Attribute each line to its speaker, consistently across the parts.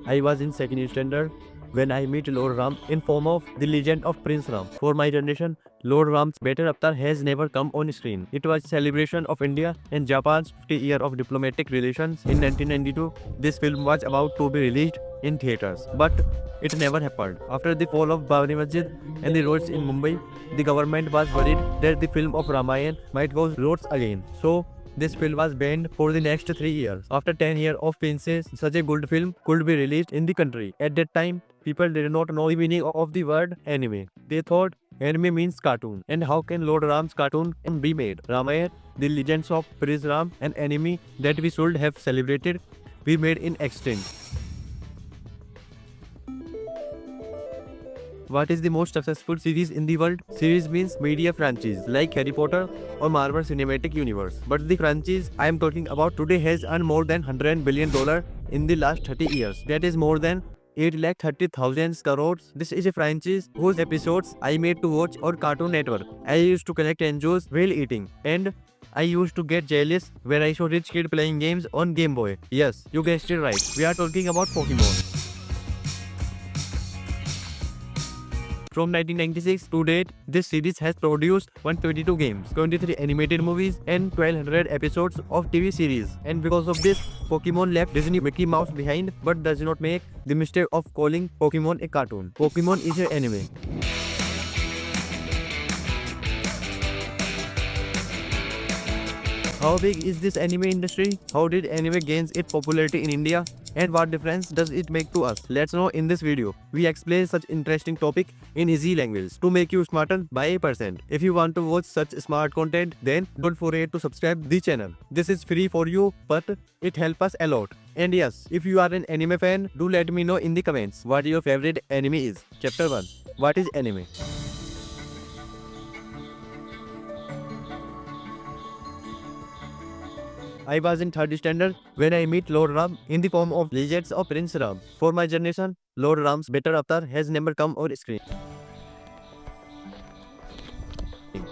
Speaker 1: I was in second standard when I meet Lord Ram in form of the legend of Prince Ram. For my generation, Lord Ram's better avatar has never come on screen. It was celebration of India and Japan's 50 year of diplomatic relations in 1992. This film was about to be released in theaters, but it never happened. After the fall of Babri Masjid and the roads in Mumbai, the government was worried that the film of Ramayana might go roads again. So this film was banned for the next 3 years. After 10 years of pences, such a good film could be released in the country. At that time, people did not know the meaning of the word anime. They thought anime means cartoon. And how can Lord Ram's cartoon be made? Ramayana, the legends of Prince Ram, an anime that we should have celebrated, be made in extent. What is the most successful series in the world? Series means media franchise like Harry Potter or Marvel Cinematic Universe. But the franchise I am talking about today has earned more than $100 billion in the last 30 years. That is more than 8,30,000 crores. This is a franchise whose episodes I made to watch on Cartoon Network. I used to collect enjoys while eating, and I used to get jealous when I saw rich kid playing games on Game Boy. Yes, you guessed it right. We are talking about Pokemon. From 1996 to date, this series has produced 122 games, 23 animated movies, and 1200 episodes of TV series. And because of this, Pokemon left Disney Mickey Mouse behind, but does not make the mistake of calling Pokemon a cartoon. Pokemon is an anime. How big is this anime industry? How did anime gain its popularity in India? And what difference does it make to us? Let's know in this video. We explain such interesting topic in easy language to make you smarter by a percent. If you want to watch such smart content, then don't forget to subscribe the channel. This is free for you, but it helps us a lot. And yes, if you are an anime fan, do let me know in the comments what your favorite anime is. Chapter 1. What is anime? I was in third standard when I meet Lord Ram in the form of Legends of Prince Ram. For my generation, Lord Ram's better avatar has never come on screen.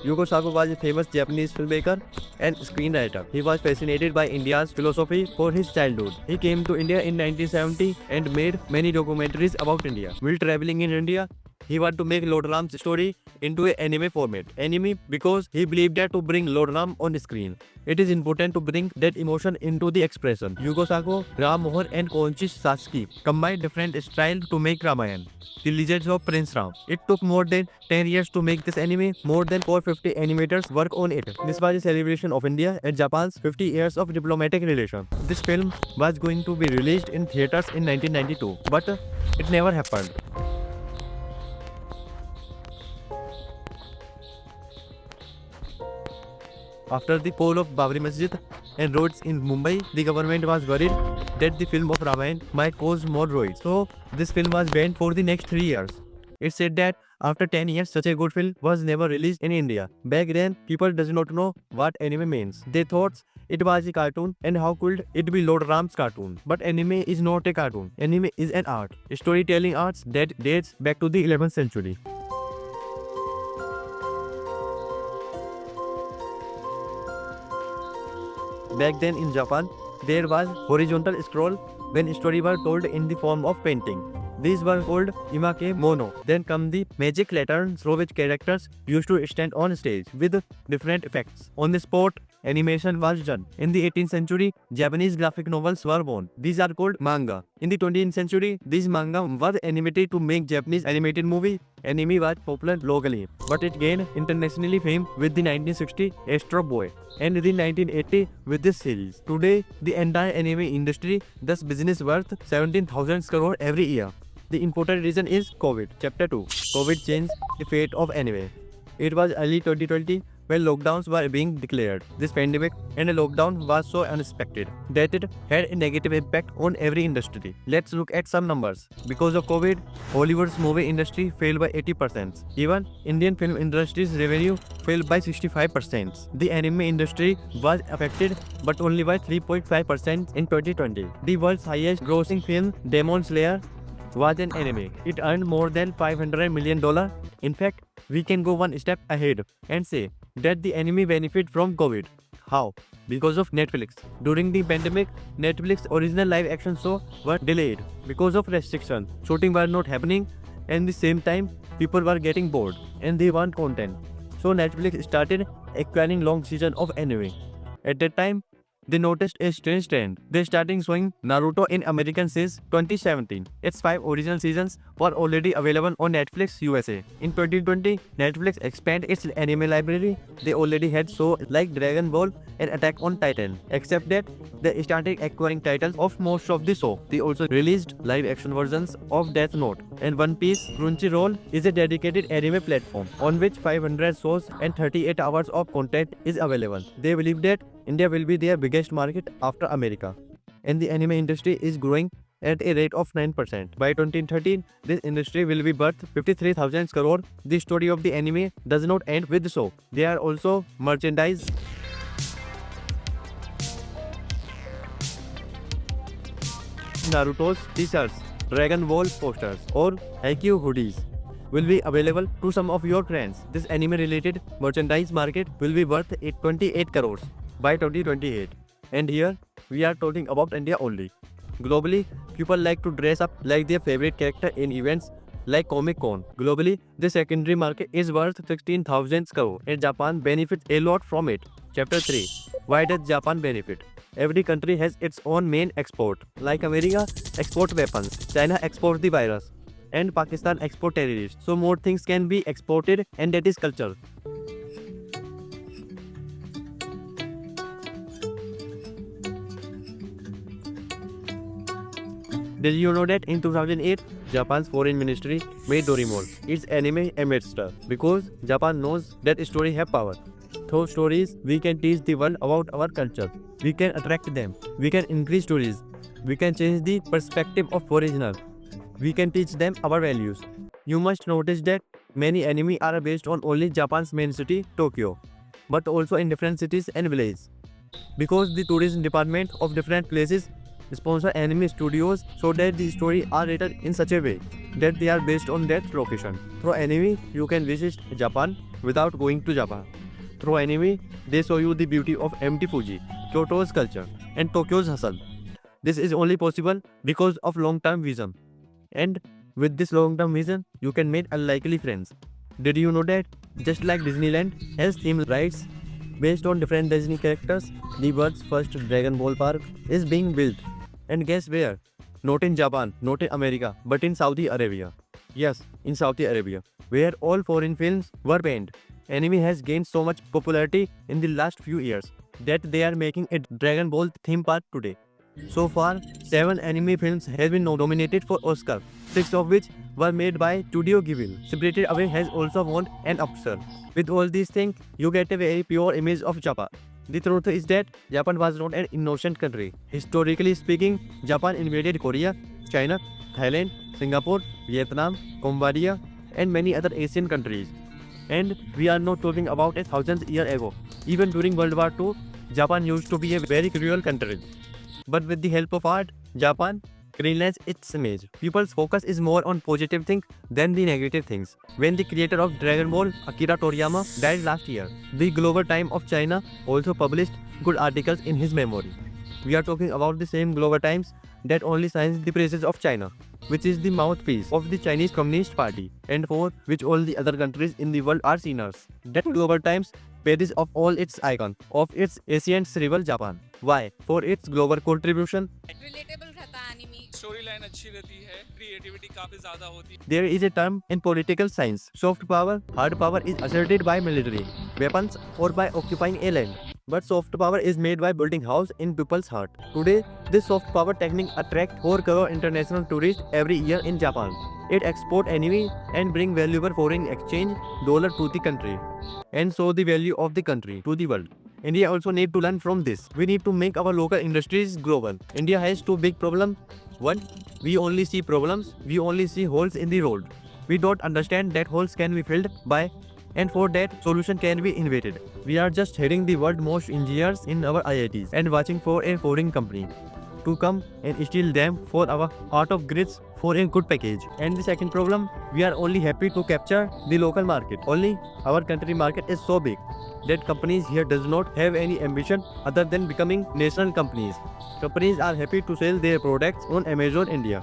Speaker 1: Yugo Sako was a famous Japanese filmmaker and screenwriter. He was fascinated by India's philosophy for his childhood. He came to India in 1970 and made many documentaries about India. While traveling in India, he wanted to make Lord Ram's story into an anime format. Anime because he believed that to bring Lord Ram on screen, it is important to bring that emotion into the expression. Yugo Sako, Ram Mohan and Konchi Sasaki combined different styles to make Ramayana, the Legends of Prince Ram. It took more than 10 years to make this anime. More than 450 animators work on it. This was a celebration of India and Japan's 50 years of diplomatic relations. This film was going to be released in theaters in 1992, but it never happened. After the fall of Babri Masjid and roads in Mumbai, the government was worried that the film of Ramayana might cause more riots. So this film was banned for the next 3 years. It said that after 10 years, such a good film was never released in India. Back then, people does not know what anime means. They thought it was a cartoon, and how could it be Lord Ram's cartoon? But anime is not a cartoon. Anime is an art, storytelling arts that dates back to the 11th century. Back then in Japan, there was horizontal scroll when stories were told in the form of painting. These were called imake mono. Then come the magic lantern through which characters used to stand on stage with different effects. On the spot, animation was done. In the 18th century, Japanese graphic novels were born. These are called manga. In the 20th century, these manga were animated to make Japanese animated movie. Anime was popular locally, but it gained internationally fame with the 1960 Astro Boy and the 1980 with this series. Today, the entire anime industry does business worth 17,000 crore every year. The important reason is COVID. Chapter 2. COVID changed the fate of anime. It was early 2020 when lockdowns were being declared. This pandemic and a lockdown was so unexpected that it had a negative impact on every industry. Let's look at some numbers. Because of COVID, Hollywood's movie industry fell by 80%. Even Indian film industry's revenue fell by 65%. The anime industry was affected but only by 3.5% in 2020. The world's highest grossing film, Demon Slayer, was an anime. It earned more than $500 million. In fact, we can go one step ahead and say that the anime benefit from COVID. How? Because of Netflix. During the pandemic, Netflix original live action show were delayed because of restriction. Shooting were not happening, and the same time people were getting bored and they want content. So Netflix started acquiring long season of anime. At that time, they noticed a strange trend. They started showing Naruto in American since 2017. Its 5 original seasons were already available on Netflix USA. In 2020, Netflix expanded its anime library. They already had shows like Dragon Ball and Attack on Titan. Except that they started acquiring titles of most of the show. They also released live action versions of Death Note and One Piece. Crunchyroll is a dedicated anime platform on which 500 shows and 38 hours of content is available. They believe that India will be their biggest market after America, and the anime industry is growing at a rate of 9%. By 2013, this industry will be worth 53,000 crore. The story of the anime does not end with the show. They are also merchandise. Naruto's t-shirts, Dragon Ball posters, or Haikyuu hoodies will be available to some of your friends. This anime-related merchandise market will be worth 28 crores by 2028. And here, we are talking about India only. Globally, people like to dress up like their favorite character in events like Comic-Con. Globally, the secondary market is worth 16,000 crore and Japan benefits a lot from it. Chapter 3. Why does Japan benefit? Every country has its own main export. Like America export weapons, China export the virus, and Pakistan export terrorists. So more things can be exported, and that is culture. Did you know that in 2008, Japan's foreign ministry made Doraemon its anime ambassador because Japan knows that stories have power. Through stories, we can teach the world about our culture. We can attract them. We can increase stories. We can change the perspective of foreigners. We can teach them our values. You must notice that many anime are based on only Japan's main city, Tokyo, but also in different cities and villages. Because the tourism department of different places sponsor anime studios so that the stories are written in such a way that they are based on that location. Through anime, you can visit Japan without going to Japan. Through anime, they show you the beauty of empty Fuji, Kyoto's culture, and Tokyo's hustle. This is only possible because of long-term vision. And with this long-term vision, you can make unlikely friends. Did you know that just like Disneyland has theme rides based on different Disney characters, the world's first Dragon Ball park is being built. And guess where? Not in Japan, not in America, but in Saudi Arabia. Yes, in Saudi Arabia, where all foreign films were banned. Anime has gained so much popularity in the last few years that they are making a Dragon Ball theme park today. So far, 7 anime films have been nominated for Oscar, 6 of which were made by Studio Ghibli. Spirited Away has also won an Oscar. With all these things, you get a very pure image of Japan. The truth is that Japan was not an innocent country. Historically speaking, Japan invaded Korea, China, Thailand, Singapore, Vietnam, Cambodia, and many other Asian countries. And we are not talking about 1,000 years ago. Even during World War II, Japan used to be a very cruel country. But with the help of art, Japan cleans its image. People's focus is more on positive things than the negative things. When the creator of Dragon Ball, Akira Toriyama, died last year, the Global Times of China also published good articles in his memory. We are talking about the same Global Times that only signs the praises of China, which is the mouthpiece of the Chinese Communist Party, and for which all the other countries in the world are sinners. That Global Times praises of all its icons of its ancient rival Japan. Why? For its global contribution.
Speaker 2: Relatable रहता है enemy
Speaker 3: story line अच्छी रहती है, creativity काफी ज्यादा होती है।
Speaker 1: There is a term in political science. Soft power, hard power is asserted by military weapons or by occupying a land. But soft power is made by building house in people's heart. Today, this soft power technique attracts 4 crore international tourists every year in Japan. It export anime and bring valuable foreign exchange dollar to the country and show the value of the country to the world. India also need to learn from this. We need to make our local industries global. India has 2 big problems. One, we only see problems. We only see holes in the road. We don't understand that holes can be filled by, and for that solution can be invented. We are just heading the world most engineers in our IITs and watching for a foreign company to come and steal them for our art of grits for a good package. And the second problem, we are only happy to capture the local market. Only our country market is so big that companies here does not have any ambition other than becoming national companies. Companies are happy to sell their products on Amazon India,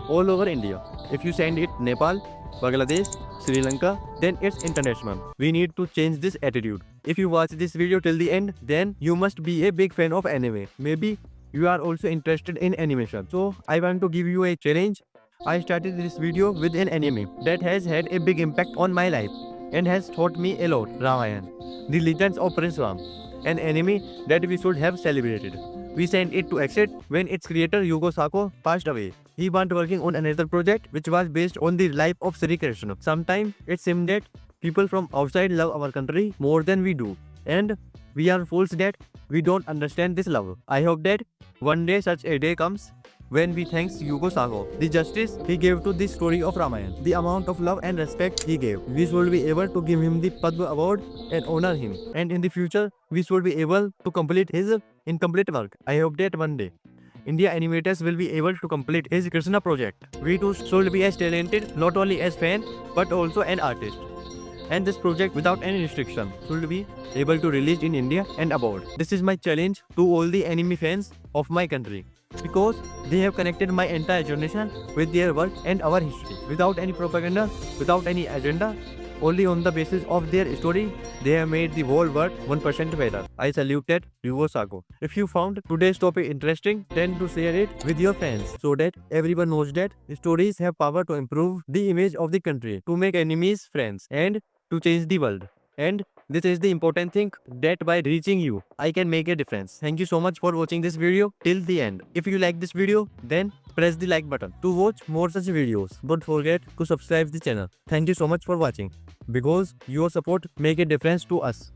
Speaker 1: all over India. If you send it Nepal, Bangladesh, Sri Lanka, then it's international. We need to change this attitude. If you watch this video till the end, then you must be a big fan of anime. Maybe you are also interested in animation. So I want to give you a challenge. I started this video with an anime that has had a big impact on my life and has taught me a lot. Ramayana, The Legends of Prince Ram, an anime that we should have celebrated. We sent it to exit when its creator Yugo Sako passed away. He was working on another project which was based on the life of Sri Krishna. Sometimes it seems that people from outside love our country more than we do, and we are fools that we don't understand this love. I hope that one day such a day comes when we thank Yugo Sako, the justice he gave to the story of Ramayana, the amount of love and respect he gave. We should be able to give him the Padma Award and honor him. And in the future, we should be able to complete his incomplete work. I hope that one day India animators will be able to complete his Krishna project. We too should be as talented not only as fan but also an artist. And this project without any restriction should be able to release in India and abroad. This is my challenge to all the anime fans of my country, because they have connected my entire generation with their work and our history. Without any propaganda, without any agenda, only on the basis of their story, they have made the whole world 1% better. I saluted Yugo Sako. If you found today's topic interesting, then to share it with your friends so that everyone knows that stories have power to improve the image of the country, to make enemies friends, and to change the world. And this is the important thing, that by reaching you, I can make a difference. Thank you so much for watching this video till the end. If you like this video, then press the like button to watch more such videos. Don't forget to subscribe the channel. Thank you so much for watching, because your support make a difference to us.